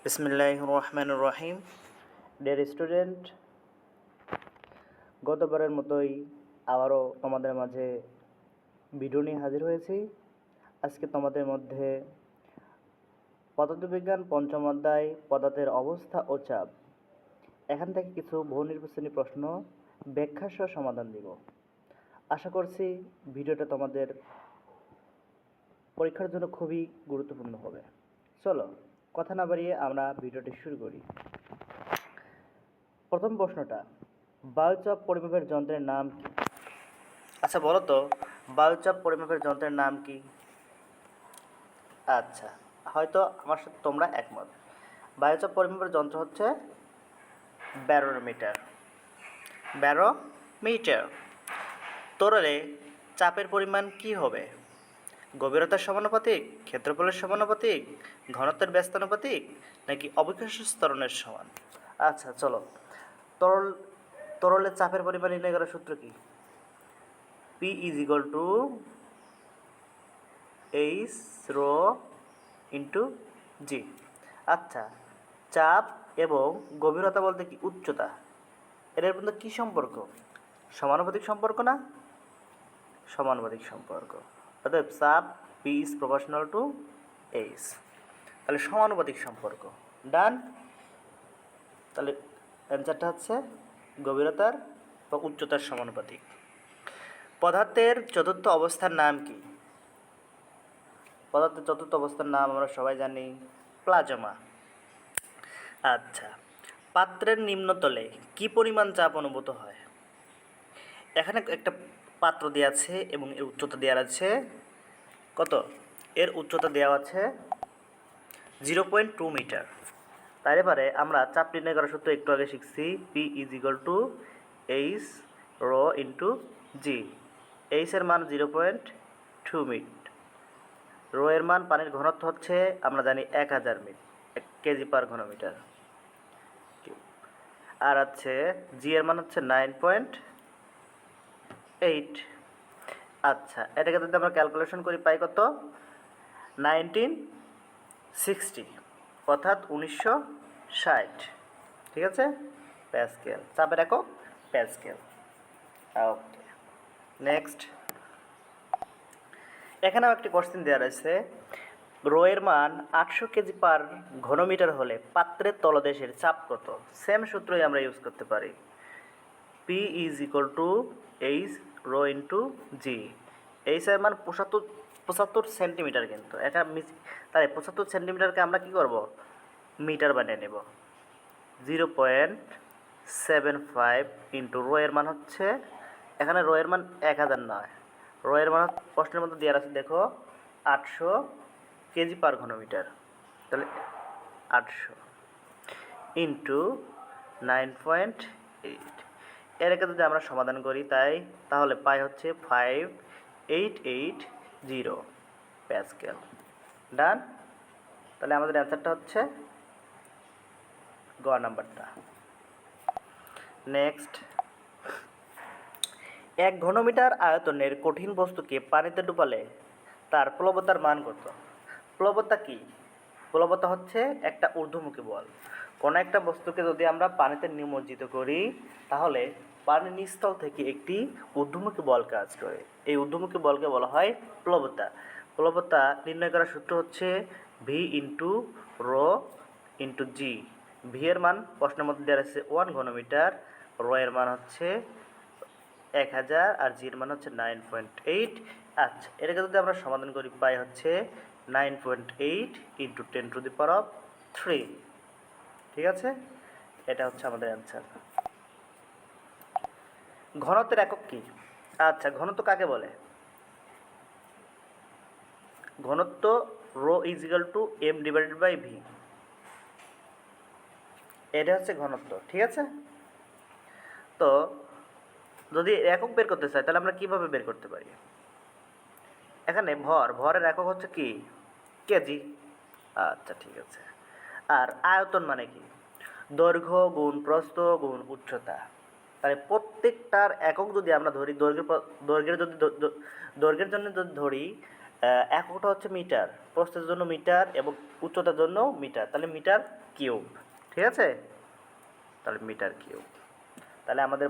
বিসমিল্লাহির রহমানির রহিম। Dear student, গতবারের মতোই আবারও তোমাদের মাঝে ভিডিও নিয়ে হাজির হয়েছি। আজকে তোমাদের মধ্যে পদার্থবিজ্ঞান পঞ্চম অধ্যায় পদার্থের অবস্থা ও চাপ, এখান থেকে কিছু বহু নির্বাচনী প্রশ্ন ব্যাখ্যা সহ সমাধান দিব। আশা করছি ভিডিওটা তোমাদের পরীক্ষার জন্য খুবই গুরুত্বপূর্ণ হবে। চলো কথা না বাড়িয়ে আমরা ভিডিওটি শুরু করি। প্রথম প্রশ্নটা, বায়ুচাপ পরিমাপের যন্ত্রের নাম কি? আচ্ছা বলো তো, বায়ুচাপ পরিমাপের যন্ত্রের নাম কি? আচ্ছা, হয়তো আমার সাথে তোমরা একমত। বায়ুচাপ পরিমাপের যন্ত্র হচ্ছে ব্যারোমিটার। ব্যারোমিটার। তরলে চাপের পরিমাণ কি হবে? গভীরতার সমানুপাতিক, ক্ষেত্রফলের সমানুপাতিক, ঘনত্বের ব্যস্তানুপাতিক, নাকি অবিকর্ষ ত্বরণের সমান? আচ্ছা চলো, তরলের চাপের পরিমাণ নির্ণয় করার সূত্র কি? P is equal to H rho into g. আচ্ছা, চাপ এবং গভীরতা বলতে কি উচ্চতা, এদের মধ্যে কী সম্পর্ক? সমানুপাতিক সম্পর্ক না? সমানুপাতিক সম্পর্ক। অতএব চাপ P is proportional to H, তাহলে সমানুপাতিক সম্পর্ক। ডান। তাহলে অ্যান্সারটা হচ্ছে গভীরতার বা উচ্চতার সমানুপাতিক। পদার্থের চতুর্থ অবস্থার নাম কি? পদার্থের চতুর্থ অবস্থার নাম আমরা সবাই জানি, প্লাজমা। আচ্ছা, পাত্রের নিম্নতলে কি পরিমাণ চাপ অনুভূত হয়? এখানে একটা পাত্র দেওয়া আছে এবং এর উচ্চতা দেওয়া আছে কত? এর উচ্চতা দেওয়া আছে 0.2 মিটার। তাই এবারে আমরা চাপ নির্ণয় করার সূত্র একটু আগে শিখছি, P is equal to H rho into g. এইচের মান 0.2 মিট, রো এর মান পানির ঘনত্ব হচ্ছে আমরা জানি 1000 কেজি পার ঘনমিটার, আর আছে জি এর মান হচ্ছে 9.8। আচ্ছা, এটাকে যদি আমরা ক্যালকুলেশন করি পাই কত? 1960, অর্থাৎ 1960। ঠিক আছে, প্যাসকেল। চাপের একক প্যাসকেল। ওকে, নেক্সট। এখানেও একটি কোশ্চেন দেওয়া রয়েছে, রো এর মান 800 কেজি পার ঘনমিটার হলে পাত্রের তলদেশের চাপ কত? সেম সূত্রই আমরা ইউজ করতে পারি, P is equal to H rho into g. H এর মান 75 সেন্টিমিটার, কিন্তু এটা তাই 75 সেন্টিমিটারকে আমরা কি করব? মিটার বানিয়ে নেব। 0.75 ইন্টু রো এর মান হচ্ছে, এখানে রো এর মান 1000 নয়, রো এর মান প্রশ্নের মধ্যে দেওয়া আছে দেখো 800 কেজি পার ঘনমিটার। তাহলে 800 ইন্টু 9.8, এটাকে যদি আমরা সমাধান করি তাহলে পাই হচ্ছে 5880 প্যাসকেল। ডান। তাহলে আমাদের অ্যান্সারটা হচ্ছে গ নাম্বারটা। নেক্সট, 1 ঘনমিটার আয়তনের কঠিন বস্তুকে পানিতে ডুবালে তার প্লবতার মান কত? প্লবতা কি? প্লবতা হচ্ছে একটা ঊর্ধ্বমুখী বল। কোনো একটা বস্তুকে যদি আমরা পানিতে নিমজ্জিত করি তাহলে পানির নিচতল থেকে একটি ঊর্ধ্বমুখী বল কাজ করে। এই ঊর্ধ্বমুখী বলকে বলা হয় প্লবতা। প্লবতা নির্ণয় করার সূত্র হচ্ছে ভি ইন্টু রো ইন্টু জি। ভি এর মান প্রশ্নের মধ্যে দেওয়া আছে 1 ঘনমিটার, রো এর মান হচ্ছে 1000, আর জি এর মান হচ্ছে 9.8। আচ্ছা, এটাকে যদি আমরা সমাধান করি পাই হচ্ছে 9.8 ইন্টু 10⁻3। ঠিক আছে, এটা হচ্ছে আমাদের অ্যান্সার। ঘনত্বের একক কি? আচ্ছা, ঘনত্ব কাকে বলে? ঘনত্ব rho is equal to M divided by V, এটা হচ্ছে ঘনত্ব। ঠিক আছে, তো যদি একক বের করতে চাই তাহলে আমরা কিভাবে বের করতে পারি? এখানে ভরের একক হচ্ছে কি? কেজি। আচ্ছা ঠিক আছে। আর আয়তন মানে কি? দৈর্ঘ্য গুণ প্রস্থ গুণ উচ্চতা। তাহলে প্রত্যেকটার একক যদি আমরা ধরি, দৈর্ঘ্যের জন্য যদি ধরি এককটা হচ্ছে মিটার, প্রস্থের জন্য মিটার এবং উচ্চতার জন্য মিটার, তাহলে মিটার কিউব। ঠিক আছে, তাহলে মিটার কিউব। তাহলে আমাদের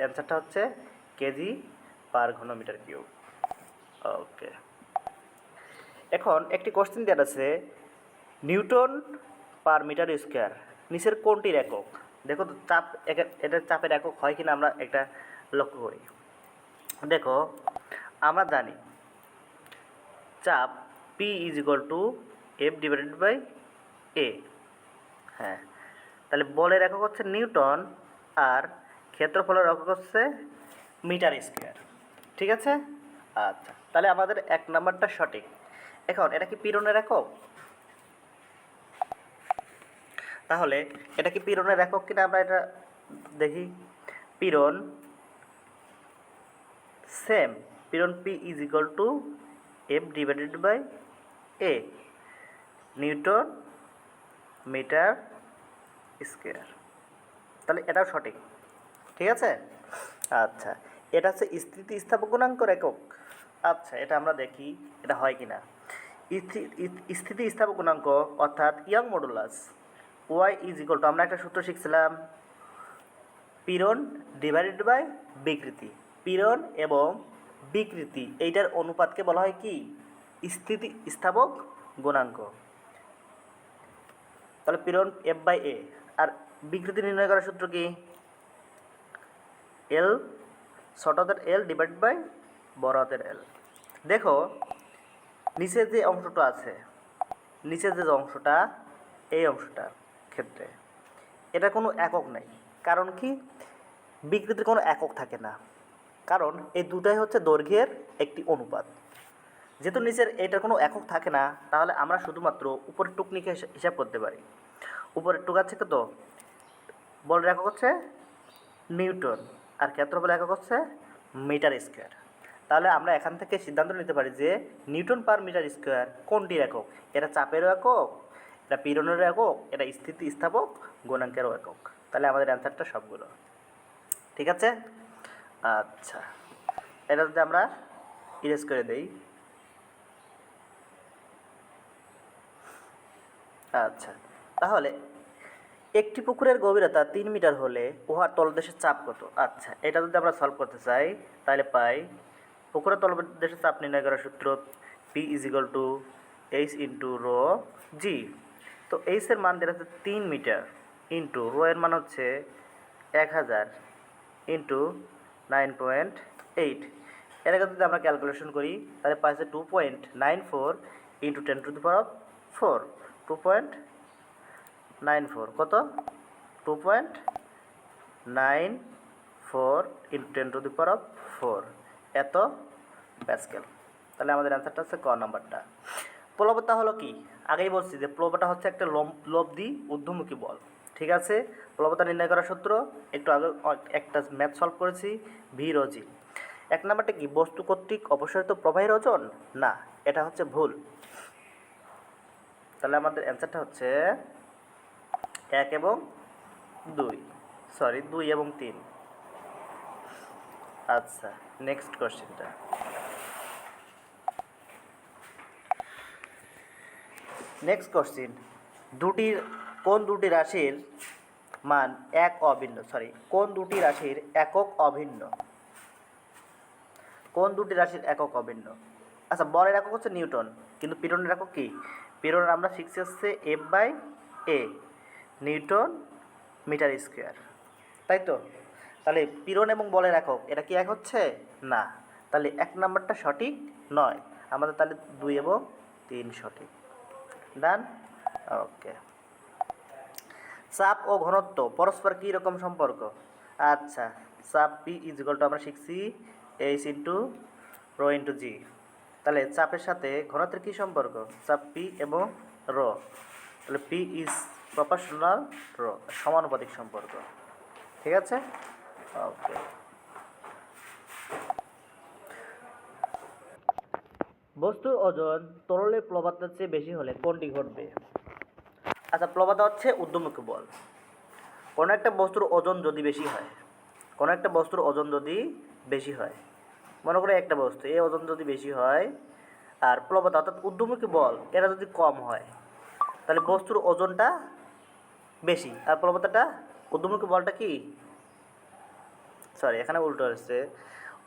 অ্যান্সারটা হচ্ছে কেজি পার ঘনমিটার কিউব। ওকে, এখন একটি কোশ্চেন দেওয়া আছে নিউটন পার মিটার স্কোয়ার নিচের কোনটির একক? দেখো তো চাপ, এটা চাপের একক হয় কিনা আমরা একটা লক্ষ্য করি। দেখো আমরা জানি চাপ P is equal to F divided by A. হ্যাঁ, তাহলে বলের একক হচ্ছে নিউটন আর ক্ষেত্রফলের একক হচ্ছে মিটার স্কোয়ার। ঠিক আছে, আচ্ছা, তাহলে আমাদের 1 নাম্বারটা সঠিক। এখন এটা কি পীড়নের একক? তাহলে এটা কি পীড়নের একক কিনা আমরা এটা দেখি। পীড়ন সেম, পীড়ন P is equal to F divided by A newton metre square. তাহলে এটাও সঠিক। ঠিক আছে, আচ্ছা, এটা হচ্ছে স্থিতিস্থাপক গুণাঙ্কের একক। আচ্ছা, এটা আমরা দেখি এটা হয় কিনা। স্থিতিস্থাপক গুণাঙ্ক অর্থাৎ Young modulus Y is equal to, আমরা একটা সূত্র শিখছিলাম পীড়ন ডিভাইডেড বাই বিকৃতি। পীড়ন এবং বিকৃতি এইটার অনুপাতকে বলা হয় কি? স্থিতিস্থাপক গুণাঙ্ক। তাহলে পীড়ন এফ বাই এ, আর বিকৃতি নির্ণয় করার সূত্র কি? এল ছোট হাতের এল ডিভাইড বাই বড় হাতের এল। দেখো নিচের যে অংশটা আছে, নিচের যে অংশটা, এই অংশটার ক্ষেত্রে এটা কোনো একক নাই। কারণ কি? বিকৃতির কোনো একক থাকে না, কারণ এই দুটাই হচ্ছে দৈর্ঘ্যের একটি অনুপাত। যেহেতু নিচের এটার কোনো একক থাকে না, তাহলে আমরা শুধুমাত্র উপরের টুকনিকে হিসাব করতে পারি। উপরের টুক আছে কত? বলের একক হচ্ছে নিউটন আর ক্ষেত্রফল একক হচ্ছে মিটার স্কোয়ার। তাহলে আমরা এখান থেকে সিদ্ধান্ত নিতে পারি যে নিউটন পার মিটার স্কোয়ার কোনটির একক? এটা চাপেরও একক, এটা পীড়নেরও একক, এটা স্থিতিস্থাপক গুণাঙ্কেরও একক। তাহলে আমাদের অ্যান্সারটা সবগুলো ঠিক আছে। আচ্ছা, এটা যদি আমরা ইরেজ করে দেই। আচ্ছা, তাহলে একটি পুকুরের গভীরতা 3 মিটার হলে উহার তলদেশের চাপ কত? আচ্ছা, এটা যদি আমরা সলভ করতে চাই তাহলে পাই পুকুরের তলদেশের চাপ নির্ণয় করার সূত্র P is equal to h into rho g. তো এইচের মান দেওয়া হচ্ছে 3 মিটার ইন্টু রো এর মান হচ্ছে 1000 ইন্টু 9.8। এটাকে যদি আমরা ক্যালকুলেশন করি তাহলে পাইছে 2.94 ইন্টু 10⁴ 2.94 কত? 2.94 ইন্টু 10⁴ এত প্যাসকেল। তাহলে আমাদের অ্যান্সারটা হচ্ছে ক নাম্বারটা। প্লবতা হলো কি? আগেই বলছি যে প্লবতা হচ্ছে একটা লব্ধি ঊর্ধ্বমুখী বল। ঠিক আছে, প্লবতা নির্ণয় করার সূত্র একটু আগে একটা ম্যাথ সলভ করেছি, ভি রো জি। 1 নাম্বারটা কি? বস্তু কর্তৃক অপসারিত প্রবাহের ওজন? না, এটা হচ্ছে ভুল। তাহলে আমাদের অ্যান্সারটা হচ্ছে 1 এবং 2, সরি 2 এবং 3। আচ্ছা, নেক্সট কোশ্চেনটা। নেক্সট কোশ্চেন, কোন দুটি রাশির মান এক অভিন্ন, কোন দুটি রাশির একক অভিন্ন? কোন দুটি রাশির একক অভিন্ন? আচ্ছা, বলের একক হচ্ছে নিউটন, কিন্তু পীড়নের একক কি? পীড়ন আমরা শিখছি হচ্ছে F by A newton metre square, তাই তো? তাহলে পীড়ন এবং বলের একক এটা কি এক হচ্ছে? না, তাহলে 1 নাম্বারটা সঠিক নয় আমাদের, তাহলে 2 এবং 3 সঠিক। ডান, ওকে। চাপ ও ঘনত্ব পরস্পর কী রকম সম্পর্ক? আচ্ছা, চাপ পি ইজ ইকুয়াল টু আমরা শিখছি এইচ ইন্টু রো ইন্টু জি। তাহলে চাপের সাথে ঘনত্বের কী সম্পর্ক? চাপ পি এবং রো, তাহলে পি ইজ প্রপোর্শনাল রো, সমানুপাতিক সম্পর্ক। ঠিক আছে, ওকে। বস্তুর ওজন তরলের প্লবতার চেয়ে বেশি হলে কোনটি ঘটবে? আচ্ছা, প্লবতা হচ্ছে ঊর্ধ্বমুখী বল। কোনো একটা বস্তুর ওজন যদি বেশি হয়, মনে করে একটা বস্তু এই ওজন যদি বেশি হয় আর প্লবতা অর্থাৎ ঊর্ধ্বমুখী বল এটা যদি কম হয়, তাহলে বস্তুর ওজনটা বেশি আর প্রবণতাটা ঊর্ধ্বমুখী বলটা কি, সরি এখানে উল্টো আসছে,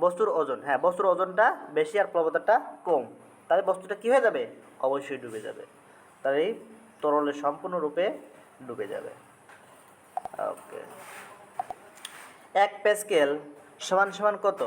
বস্তুর ওজন, হ্যাঁ বস্তুর ওজনটা বেশি আর প্রবণতাটা কম, তাহলে বস্তুটা কী হয়ে যাবে, অবশ্যই ডুবে যাবে, তাহলে এই তরলে সম্পূর্ণরূপে ডুবে যাবে। ওকে, 1 প্যাসকেল সমান সমান কত?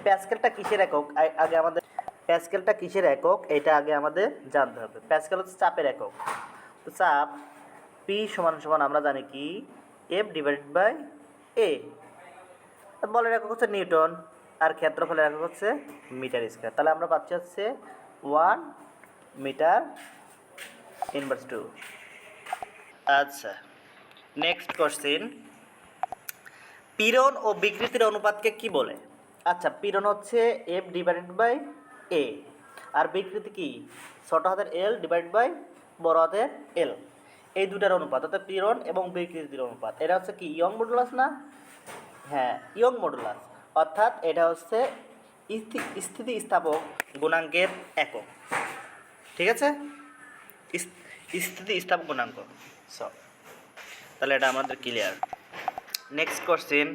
প্যাসকেলটা কিসের একক, আগে আমাদের প্যাসকেলটা কিসের একক এটা আগে আমাদের জানতে হবে। প্যাসকেল হচ্ছে চাপের একক। তো চাপ পি সমান সমান আমরা জানি কি এফ ডিভাইডেড বাই এ। বলের একক হচ্ছে নিউটন আর ক্ষেত্রফলের একক হচ্ছে মিটার স্কয়ার। তাহলে আমরা পাচ্ছি হচ্ছে 1 মিটার ইনভার্স 2। আচ্ছা, নেক্সট কোশ্চেন, পীড়ন ও বিকৃতির অনুপাতকে কি বলে? আচ্ছা, পীড়ন হচ্ছে এফ ডিভাইডেড বাই এ আর বিকৃতি কি, ছোট হাতের এল ডিভাইড বাই বড় হাতের এল, এই দুটার অনুপাত, অর্থাৎ পীড়ন এবং বিকৃতির অনুপাত। এটা হচ্ছে কি ইয়ং মডুলাস না? হ্যাঁ, ইয়ং মডুলাস, অর্থাৎ এটা হচ্ছে স্থিতিস্থাপক গুণাঙ্কের একক। ঠিক আছে, স্থিতিস্থাপক গুণাঙ্ক। সব, তাহলে এটা আমাদের ক্লিয়ার। নেক্সট কোশ্চেন,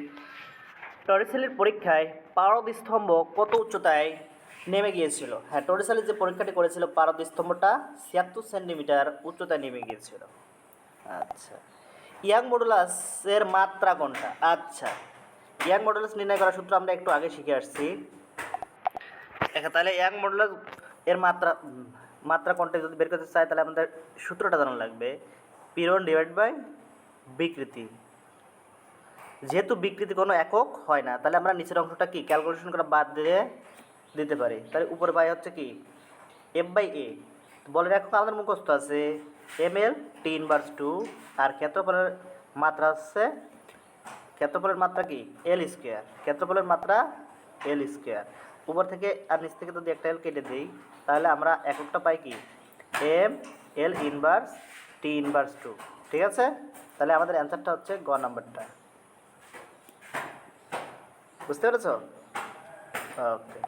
টরিসেলের পরীক্ষায় পারদ স্তম্ভ কত উচ্চতায় নেমে গিয়েছিল? হ্যাঁ, টরিসেলের যে পরীক্ষাটি করেছিল পারদ স্তম্ভটা 76 সেন্টিমিটার উচ্চতায় নেমে গিয়েছিল। আচ্ছা, ইয়াং মডুলাসের মাত্রা কোনটা? আচ্ছা, ইয়াং মডুলাস নির্ণয় করার সূত্র আমরা একটু আগে শিখে আসছি। তাহলে ইয়াং মডুলাস এর মাত্রা কোনটা যদি বের করতে চাই তাহলে আমাদের সূত্রটা জানা লাগবে, পীড়ন ডিভাইড বাই বিকৃতি। যেহেতু বিকৃতি কোনো একক হয় না, তাহলে আমরা নিচের অংশটা কি ক্যালকুলেশন করে বাদ দিয়ে দিতে পারি। তাহলে উপরে বাই হচ্ছে কি এফ বাই এ, বলের একক আমাদের মুখস্থ আছে এম এল টি ইনভার্স 2, আর ক্ষেত্রফলের মাত্রা কি এল স্কোয়ার, ক্ষেত্রফলের মাত্রা এল স্কোয়ার। উপর থেকে আর নিচ থেকে যদি একটা এল কেটে দিই তাহলে আমরা এককটা পাই কি M L inverse T inverse 2। ঠিক আছে, তাহলে আমাদের অ্যান্সারটা হচ্ছে গ নাম্বারটা। বুঝতে পেরেছ? ওকে,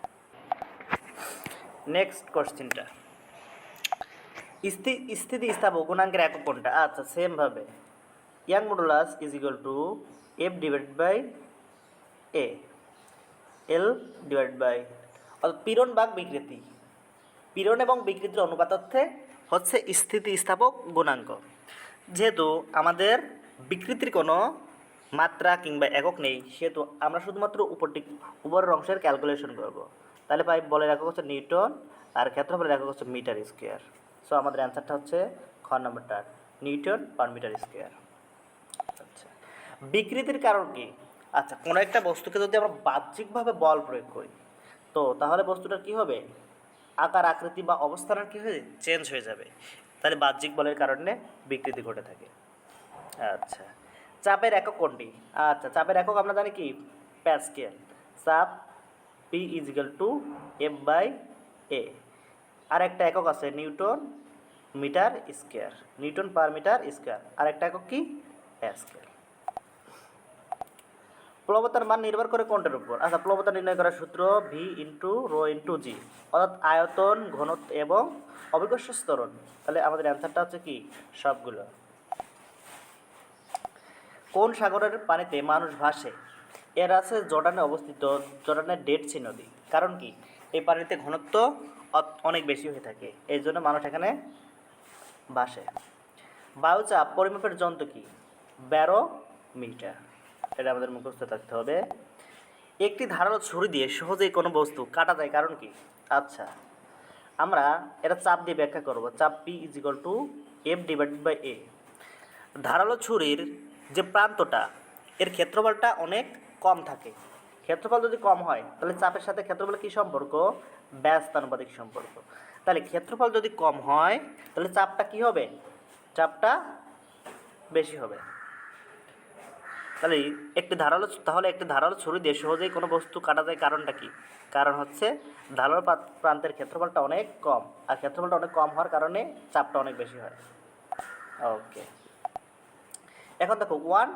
নেক্সট কোশ্চেনটা, স্থিতিস্থাপক গুণাঙ্কের একক কোনটা? আচ্ছা, সেমভাবে Young modulus is equal to F divided by A, L divided by পীড়ন ভাগ বিকৃতি। পীড়ন এবং বিকৃতির অনুপাত হচ্ছে স্থিতিস্থাপক গুণাঙ্ক। যেহেতু আমাদের বিকৃতির কোনো মাত্রা কিংবা একক নেই, সেহেতু আমরা শুধুমাত্র উপরের অংশের ক্যালকুলেশন করব। তাহলে পাই বলের একক হচ্ছে নিউটন আর ক্ষেত্রফলের একক হচ্ছে মিটার স্কোয়ার। সো আমাদের অ্যান্সারটা হচ্ছে খ নম্বরটা, নিউটন পার মিটার স্কোয়ার। আচ্ছা, বিকৃতির কারণ কি? আচ্ছা, কোনো একটা বস্তুকে যদি আমরা বাহ্যিকভাবে বল প্রয়োগ করি তো তাহলে বস্তুটার কী হবে, আকার আকৃতি বা অবস্থানের কী হয়ে চেঞ্জ হয়ে যাবে। তাহলে বাহ্যিক বলের কারণে বিকৃতি ঘটে থাকে। আচ্ছা, চাপের একক কোনটি? আচ্ছা, চাপের একক আমরা জানি কি প্যাসকেল। চাপ P is equal to F by A. আর একটা একক আছে newton metre square, newton per metre square. আর একটা একক কি প্যাসকেল। প্লবতার মান নির্ভর করে কোনটার উপর? আচ্ছা, প্লবতা নির্ণয় করার সূত্র ভি ইন্টু রো ইন্টু জি, অর্থাৎ আয়তন, ঘনত্ব এবং অভিকর্ষ ত্বরণ। তাহলে আমাদের অ্যান্সারটা হচ্ছে কি সবগুলো। কোন সাগরের পানিতে মানুষ ভাসে? এর আছে জর্ডানে অবস্থিত জর্ডানের ডেড সি নদী। কারণ কি এই পানিতে ঘনত্ব অনেক বেশি হয়ে থাকে, এই জন্য মানুষ এখানে ভাসে। বায়ুচাপ পরিমাপের যন্ত্র কি? ব্যারোমিটার। এটা আমাদের মুখস্থ থাকতে হবে। একটি ধারালো ছুরি দিয়ে সহজেই কোনো বস্তু কাটা যায়, কারণ কি? আচ্ছা, আমরা এটা চাপ দিয়ে ব্যাখ্যা করব। চাপ P is equal to F divided by A. ধারালো ছুরির যে প্রান্তটা এর ক্ষেত্রফলটা অনেক কম থাকে। ক্ষেত্রফল যদি কম হয় তাহলে চাপের সাথে ক্ষেত্রফলের কী সম্পর্ক? ব্যস্তানুপাতিক সম্পর্ক। তাহলে ক্ষেত্রফল যদি কম হয় তাহলে চাপটা কী হবে? চাপটা বেশি হবে। তাহলে একটি ধারালো ছুরি দিয়ে সহজেই কোনো বস্তু কাটা যায়, কারণটা কি? কারণ হচ্ছে ধারালো প্রান্তের ক্ষেত্রফলটা অনেক কম, আর ক্ষেত্রফলটা অনেক কম হওয়ার কারণে চাপটা অনেক বেশি হয়। ওকে, এখন দেখো 1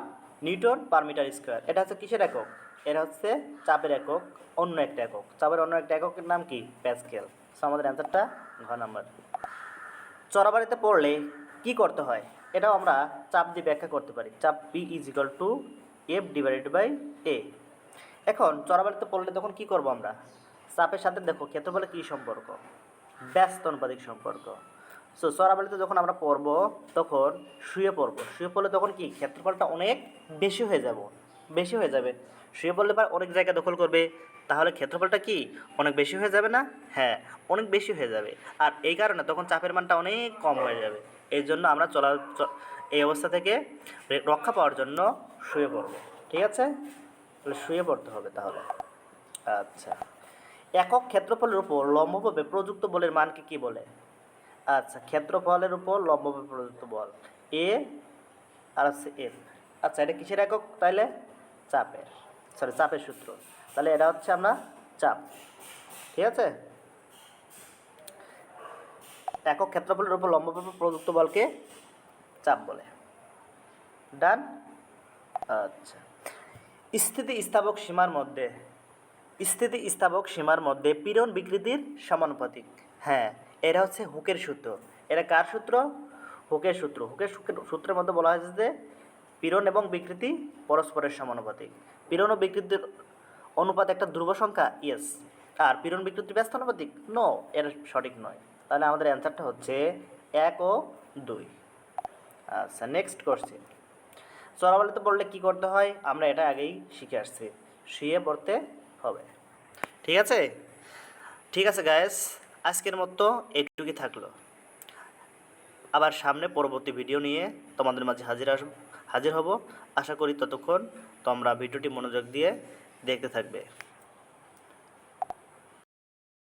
নিউটন পার মিটার স্কোয়ার, এটা হচ্ছে কিসের একক? এটা হচ্ছে চাপের একক, অন্য একটা একক। চাপের অন্য একটা এককের নাম কি? প্যাসকেল। সো আমাদের অ্যান্সারটা ঘ নাম্বার। চড়াবাড়িতে পড়লে কি করতে হয় এটাও আমরা চাপ দিয়ে ব্যাখ্যা করতে পারি। চাপ P is equal to F divided by A. এখন চড়াবাড়িতে পড়লে তখন কি করব আমরা, চাপের সাথে দেখো ক্ষেত্রফলের কী সম্পর্ক, ব্যস্ত অনুপাতিক সম্পর্ক। সো চড়াবাড়িতে যখন আমরা পড়ব তখন শুয়ে পড়ব, শুয়ে পড়লে তখন কি ক্ষেত্রফলটা অনেক বেশি হয়ে যাবে। শুয়ে পড়লে পর অনেক জায়গা দখল করবে, তাহলে ক্ষেত্রফলটা কি অনেক বেশি হয়ে যাবে না? হ্যাঁ, অনেক বেশি হয়ে যাবে। আর এই কারণে তখন চাপের মানটা অনেক কম হয়ে যাবে। এই জন্য আমরা এই অবস্থা থেকে রক্ষা পাওয়ার জন্য শুয়ে পড়ব। ঠিক আছে, তাহলে শুয়ে পড়তে হবে তাহলে। আচ্ছা, একক ক্ষেত্রফলের উপর লম্বভাবে প্রযুক্ত বলের মানকে কি বলে? আচ্ছা, ক্ষেত্রফলের উপর লম্বভাবে প্রযুক্ত বল এ আর হচ্ছে এফ। আচ্ছা, এটা কিসের একক তাইলে? চাপের সূত্র। তাহলে এটা হচ্ছে আমরা চাপ। ঠিক আছে, একক ক্ষেত্রফলের উপর লম্বভাবে প্রযুক্ত বলকে চাপ বলে। ডান। আচ্ছা, স্থিতিস্থাপক সীমার মধ্যে পীড়ন বিকৃতির সমানুপাতিক। হ্যাঁ, এটা হচ্ছে হুকের সূত্র। এটা কার সূত্র? হুকের সূত্র। হুকের সূত্রের মধ্যে বলা হয়েছে যে পীড়ন এবং বিকৃতি পরস্পরের সমানুপাতিক। পীড়ন ও বিকৃতির অনুপাত একটা ধ্রুব সংখ্যা, ইয়েস। আর পীড়ন বিকৃতি ব্যস্ত অনুপাতিক, নো, এটা সঠিক নয়। তাহলে আমাদের অ্যান্সারটা হচ্ছে 1 ও 2। আচ্ছা, নেক্সট কোশ্চেন। চড়াবাড়িতে পড়লে কি করতে হয় আমরা এটা আগেই শিখে আসছি, শুয়ে পড়তে হবে। ঠিক আছে গায়েস, আজকের মতো এইটুকুই থাকলো। আবার সামনে পরবর্তী ভিডিও নিয়ে তোমাদের মাঝে হাজির হব। আশা করি ততক্ষণ তোমরা ভিডিওটি মনোযোগ দিয়ে দেখতে থাকবে।